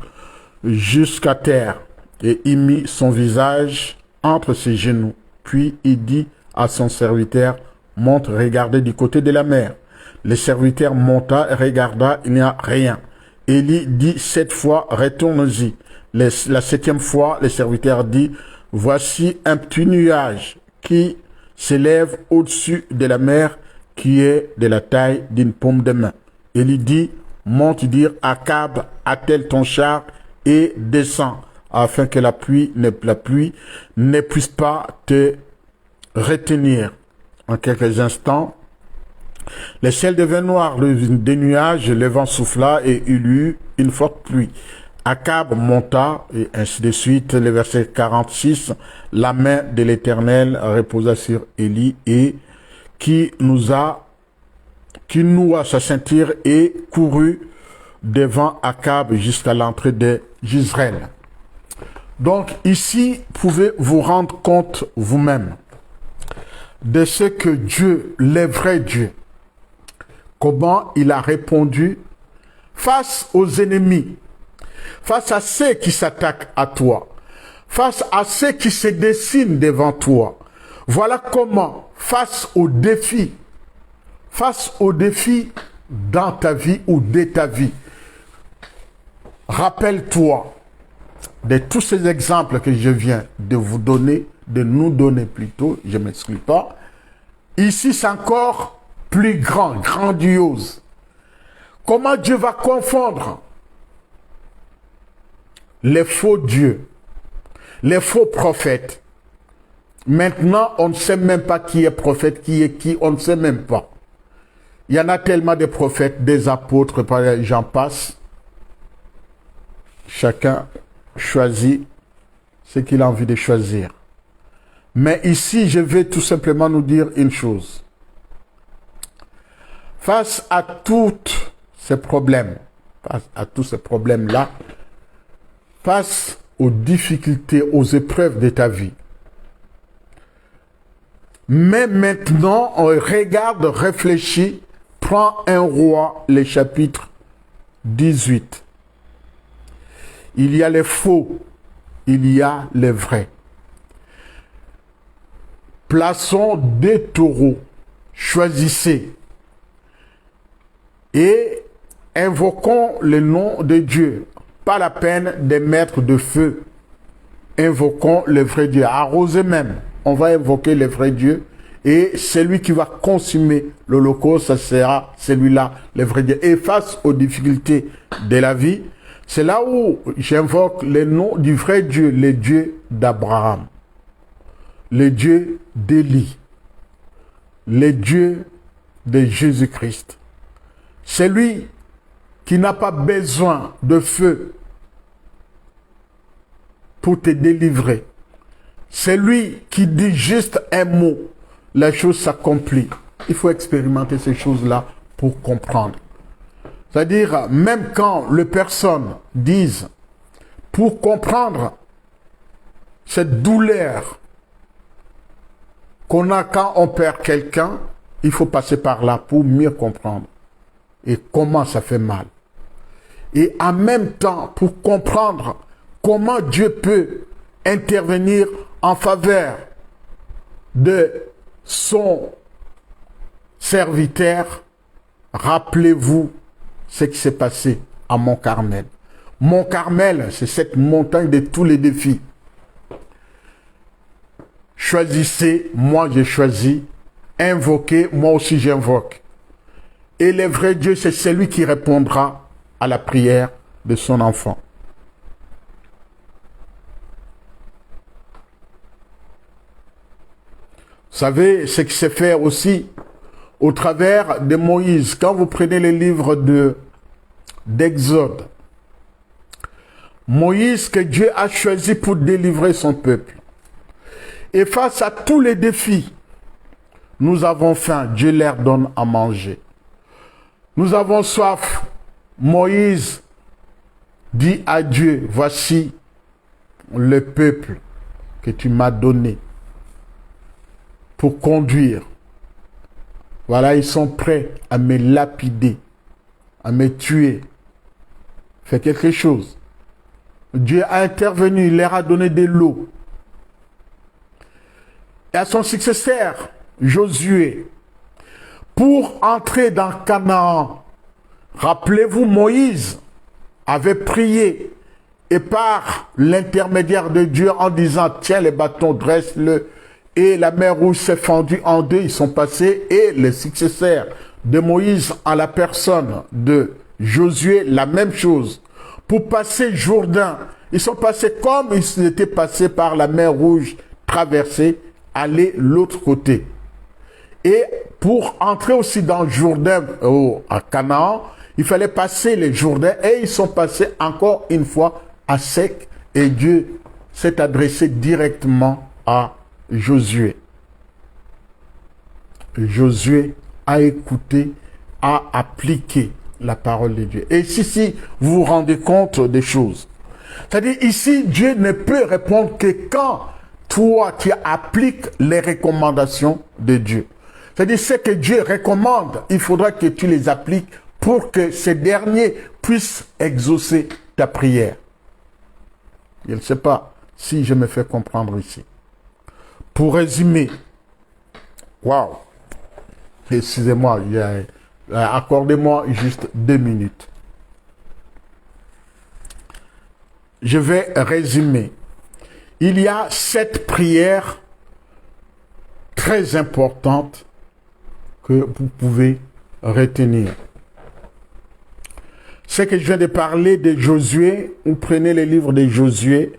jusqu'à terre. Et il mit son visage entre ses genoux. Puis il dit à son serviteur, monte regarder du côté de la mer. Le serviteur monta et regarda, il n'y a rien. Élie dit 7 fois, retourne-y. La 7e fois, le serviteur dit, voici un petit nuage qui s'élève au-dessus de la mer, qui est de la taille d'une paume de main. Élie dit, monte dire, Akab, attelle ton char et descends, afin que la pluie ne puisse pas te retenir. En quelques instants, le ciel devint noir, des nuages, le vent souffla et il y eut une forte pluie. Akab monta, et ainsi de suite. Le verset 46, la main de l'Éternel reposa sur Élie et qui noua sa ceinture et courut devant Akab jusqu'à l'entrée de Jezreel. Donc ici, pouvez vous rendre compte vous-même de ce que Dieu, le vrai Dieu, comment il a répondu face aux ennemis, face à ceux qui s'attaquent à toi, face à ceux qui se dessinent devant toi. Voilà comment, face aux défis dans ta vie ou de ta vie, rappelle-toi de tous ces exemples que je viens de vous donner, de nous donner plutôt, je ne m'exclus pas. Ici, c'est encore plus grand, grandiose. Comment Dieu va confondre les faux dieux, les faux prophètes. Maintenant, on ne sait même pas qui est prophète, qui est qui, on ne sait même pas. Il y en a tellement de prophètes, des apôtres, j'en passe. Chacun choisit ce qu'il a envie de choisir. Mais ici, je vais tout simplement nous dire une chose. Face à tous ces problèmes, face aux difficultés, aux épreuves de ta vie, Mais maintenant, on regarde, réfléchit, prend un roi, les chapitres 18. Il y a les faux, il y a les vrais. Plaçons des taureaux, choisissez et invoquons le nom de Dieu. Pas la peine de mettre de feu. Invoquons le vrai Dieu. Arrosez même. On va invoquer le vrai Dieu. Et celui qui va consumer l'Holocauste, ça sera celui-là, le vrai Dieu. Et face aux difficultés de la vie, c'est là où j'invoque le nom du vrai Dieu, le Dieu d'Abraham, le Dieu d'Élie, le Dieu de Jésus-Christ. Celui qui n'a pas besoin de feu pour te délivrer. C'est lui qui dit juste un mot, la chose s'accomplit. Il faut expérimenter ces choses-là pour comprendre. C'est-à-dire, même quand les personnes disent, pour comprendre cette douleur qu'on a quand on perd quelqu'un, il faut passer par là pour mieux comprendre. Et comment ça fait mal. Et en même temps, pour comprendre comment Dieu peut intervenir en faveur de son serviteur, rappelez-vous ce qui s'est passé à Mont Carmel. Mont Carmel, c'est cette montagne de tous les défis. Choisissez, moi j'ai choisi. Invoquez, moi aussi j'invoque. Et le vrai Dieu, c'est celui qui répondra à la prière de son enfant. Vous savez ce qui s'est fait aussi au travers de Moïse. Quand vous prenez les livres d'Exode, Moïse que Dieu a choisi pour délivrer son peuple. Et face à tous les défis, nous avons faim, Dieu leur donne à manger. Nous avons soif, Moïse dit à Dieu, voici le peuple que tu m'as donné pour conduire. Voilà, ils sont prêts à me lapider, à me tuer. Fais quelque chose. Dieu a intervenu, il leur a donné de l'eau. Et à son successeur, Josué, pour entrer dans Canaan, rappelez-vous, Moïse avait prié et par l'intermédiaire de Dieu en disant, tiens les bâtons, dresse-le. Et la mer Rouge s'est fendue en deux, ils sont passés. Et les successeurs de Moïse en la personne de Josué, la même chose. Pour passer Jourdain, ils sont passés comme ils étaient passés par la mer Rouge, traversés, aller l'autre côté. Et pour entrer aussi dans Jourdain, à Canaan, il fallait passer les Jourdains et ils sont passés encore une fois à sec. Et Dieu s'est adressé directement à Josué. Josué a écouté, a appliqué la parole de Dieu. Et ici, vous vous rendez compte des choses. C'est-à-dire, ici, Dieu ne peut répondre que quand toi, tu appliques les recommandations de Dieu. C'est-à-dire, ce que Dieu recommande, il faudra que tu les appliques pour que ces derniers puissent exaucer ta prière. Je ne sais pas si je me fais comprendre ici. Pour résumer, waouh, excusez-moi, accordez-moi juste 2 minutes. Je vais résumer. Il y a 7 prières très importantes que vous pouvez retenir. Ce que je viens de parler de Josué, vous prenez les livres de Josué,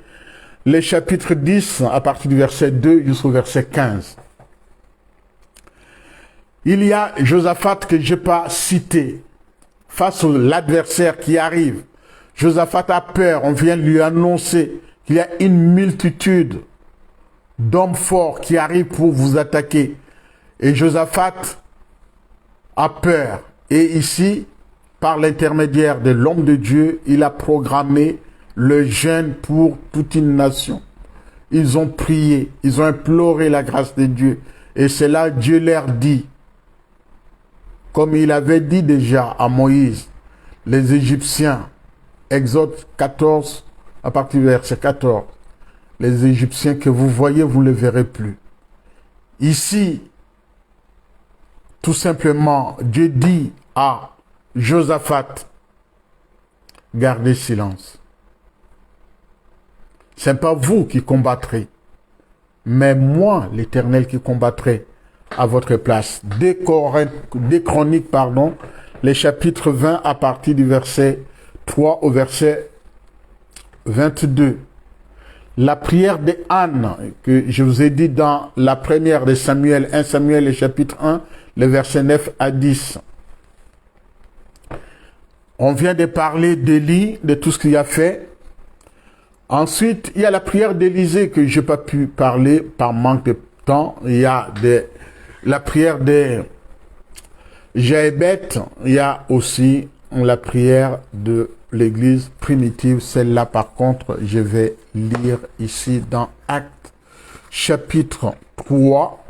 les chapitres 10, à partir du verset 2 jusqu'au verset 15. Il y a Josaphat que je n'ai pas cité, face à l'adversaire qui arrive. Josaphat a peur, on vient lui annoncer qu'il y a une multitude d'hommes forts qui arrivent pour vous attaquer. Et Josaphat a peur. Et ici, par l'intermédiaire de l'homme de Dieu, il a programmé le jeûne pour toute une nation. Ils ont prié, ils ont imploré la grâce de Dieu. Et c'est là Dieu leur dit, comme il avait dit déjà à Moïse, les Égyptiens, Exode 14, à partir du verset 14, les Égyptiens que vous voyez, vous ne les verrez plus. Ici, tout simplement, Dieu dit à Josaphat, gardez silence. Ce n'est pas vous qui combattrez, mais moi, l'Éternel, qui combattrai à votre place. Des Chroniques, les chapitres 20 à partir du verset 3 au verset 22. La prière de Anne, que je vous ai dit dans la première de Samuel, 1 Samuel, le chapitre 1, les versets 9 à 10. On vient de parler d'Élie, de tout ce qu'il a fait. Ensuite, il y a la prière d'Élisée que je n'ai pas pu parler par manque de temps. Il y a la prière de Jaébet. Il y a aussi la prière de l'église primitive. Celle-là, par contre, je vais lire ici dans Actes, chapitre 3,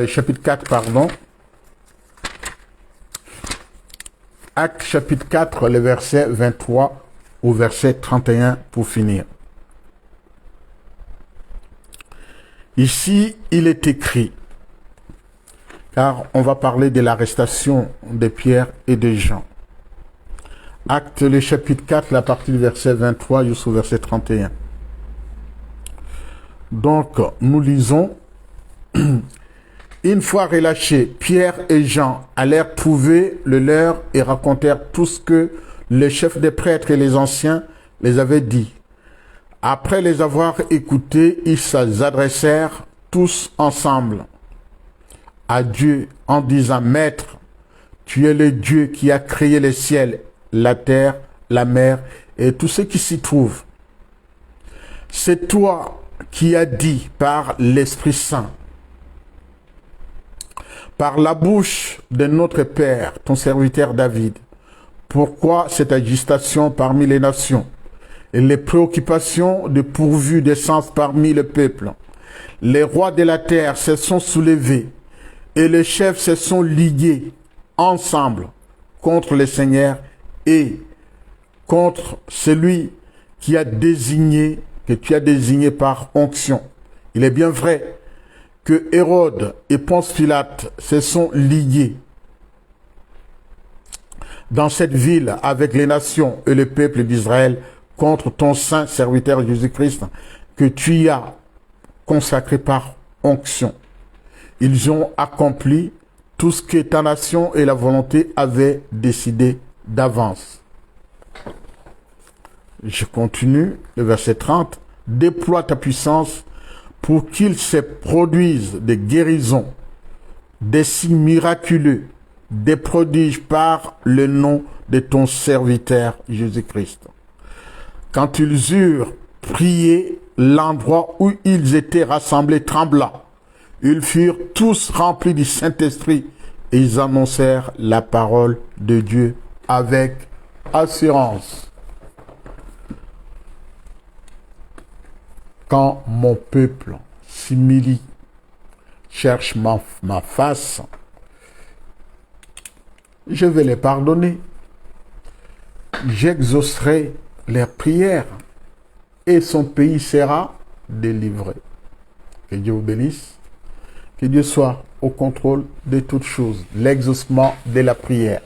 chapitre 4, pardon. Actes, chapitre 4, le verset 23 au verset 31 pour finir. Ici, il est écrit, car on va parler de l'arrestation de Pierre et de Jean. Acte le chapitre 4, la partie du verset 23 jusqu'au verset 31. Donc, nous lisons, une fois relâchés, Pierre et Jean allèrent trouver le leur et racontèrent tout ce que les chefs des prêtres et les anciens les avaient dit. Après les avoir écoutés, ils s'adressèrent tous ensemble à Dieu en disant, Maître, tu es le Dieu qui a créé les ciels, la terre, la mer et tout ce qui s'y trouve. C'est toi qui as dit par l'Esprit Saint, par la bouche de notre Père, ton serviteur David, pourquoi cette agitation parmi les nations et les préoccupations de pourvue d'essence parmi le peuple. Les rois de la terre se sont soulevés et les chefs se sont ligués ensemble contre le Seigneur et contre celui qui a désigné, que tu as désigné par onction. Il est bien vrai que Hérode et Ponce Pilate se sont liés dans cette ville avec les nations et le peuple d'Israël contre ton saint serviteur Jésus-Christ que tu y as consacré par onction. Ils ont accompli tout ce que ta nation et la volonté avaient décidé d'avance. Je continue, le verset 30. Déploie ta puissance pour qu'il se produise des guérisons, des signes miraculeux, des prodiges par le nom de ton serviteur Jésus-Christ. Quand ils eurent prié, l'endroit où ils étaient rassemblés trembla. Ils furent tous remplis du Saint-Esprit et ils annoncèrent la parole de Dieu avec assurance. Quand mon peuple s'humilie, cherche ma face, je vais les pardonner. J'exaucerai leurs prières et son pays sera délivré. Que Dieu vous bénisse. Que Dieu soit au contrôle de toutes choses. L'exaucement de la prière.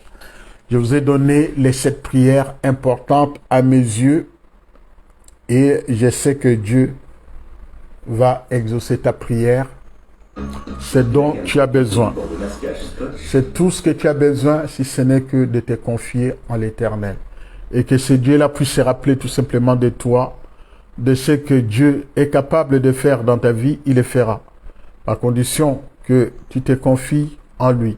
Je vous ai donné les 7 prières importantes à mes yeux et je sais que Dieu va exaucer ta prière. C'est dont tu as besoin. C'est tout ce que tu as besoin si ce n'est que de te confier en l'Éternel. Et que ce Dieu-là puisse se rappeler tout simplement de toi, de ce que Dieu est capable de faire dans ta vie, il le fera. À condition que tu te confies en lui.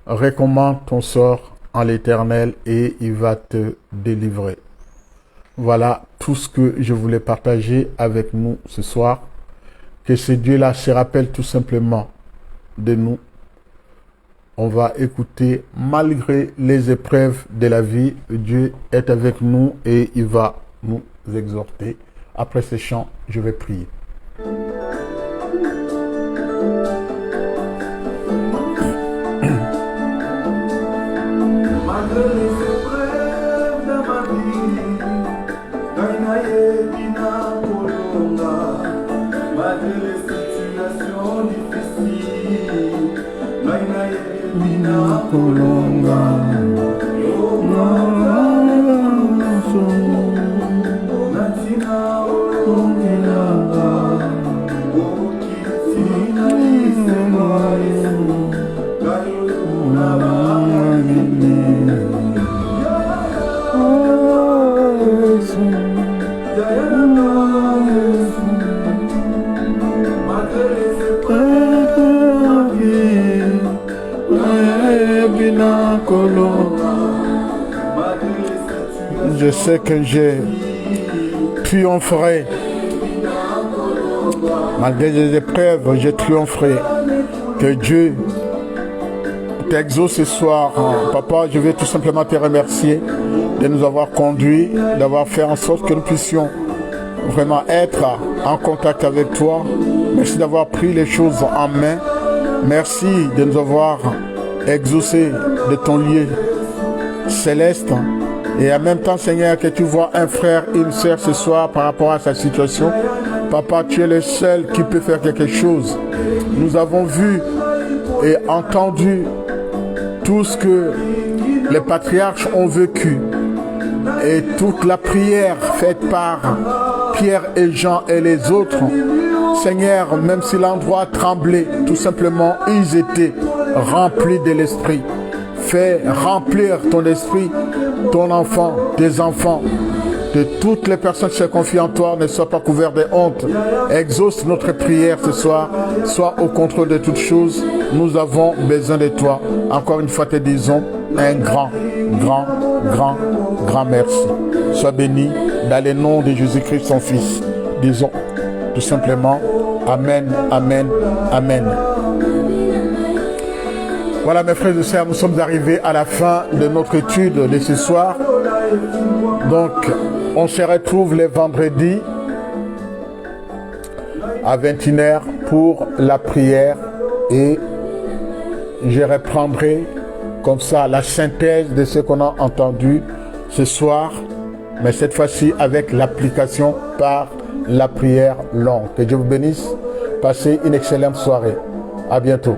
Recommande ton sort en l'Éternel et il va te délivrer. Voilà tout ce que je voulais partager avec nous ce soir. Que ce Dieu-là se rappelle tout simplement de nous. On va écouter, malgré les épreuves de la vie, Dieu est avec nous et il va nous exhorter. Après ces chants, je vais prier. Je sais que je triompherai. Malgré les épreuves, je triompherai. Que Dieu t'exauce ce soir. Papa, je vais tout simplement te remercier de nous avoir conduits, d'avoir fait en sorte que nous puissions vraiment être en contact avec toi. Merci d'avoir pris les choses en main. Merci de nous avoir exaucé de ton lieu céleste. Et en même temps, Seigneur, que tu vois un frère et une sœur ce soir par rapport à sa situation. Papa, tu es le seul qui peut faire quelque chose. Nous avons vu et entendu tout ce que les patriarches ont vécu. Et toute la prière faite par Pierre et Jean et les autres. Seigneur, même si l'endroit tremblait, tout simplement, ils étaient remplis de l'esprit. Fais remplir ton esprit, ton enfant, tes enfants, de toutes les personnes qui se confient en toi, ne soient pas couverts de honte. Exauce notre prière ce soir, sois au contrôle de toutes choses. Nous avons besoin de toi. Encore une fois, te disons un grand merci. Sois béni dans le nom de Jésus-Christ, son Fils. Disons tout simplement Amen, Amen, Amen. Voilà mes frères et sœurs, nous sommes arrivés à la fin de notre étude de ce soir. Donc, on se retrouve les vendredis à 21h pour la prière et je reprendrai comme ça la synthèse de ce qu'on a entendu ce soir, mais cette fois-ci avec l'application par la prière longue. Que Dieu vous bénisse. Passez une excellente soirée. À bientôt.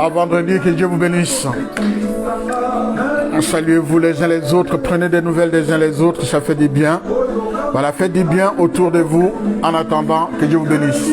À vendredi, que Dieu vous bénisse. Saluez-vous les uns les autres, prenez des nouvelles des uns les autres, ça fait du bien. Voilà, faites du bien autour de vous en attendant que Dieu vous bénisse.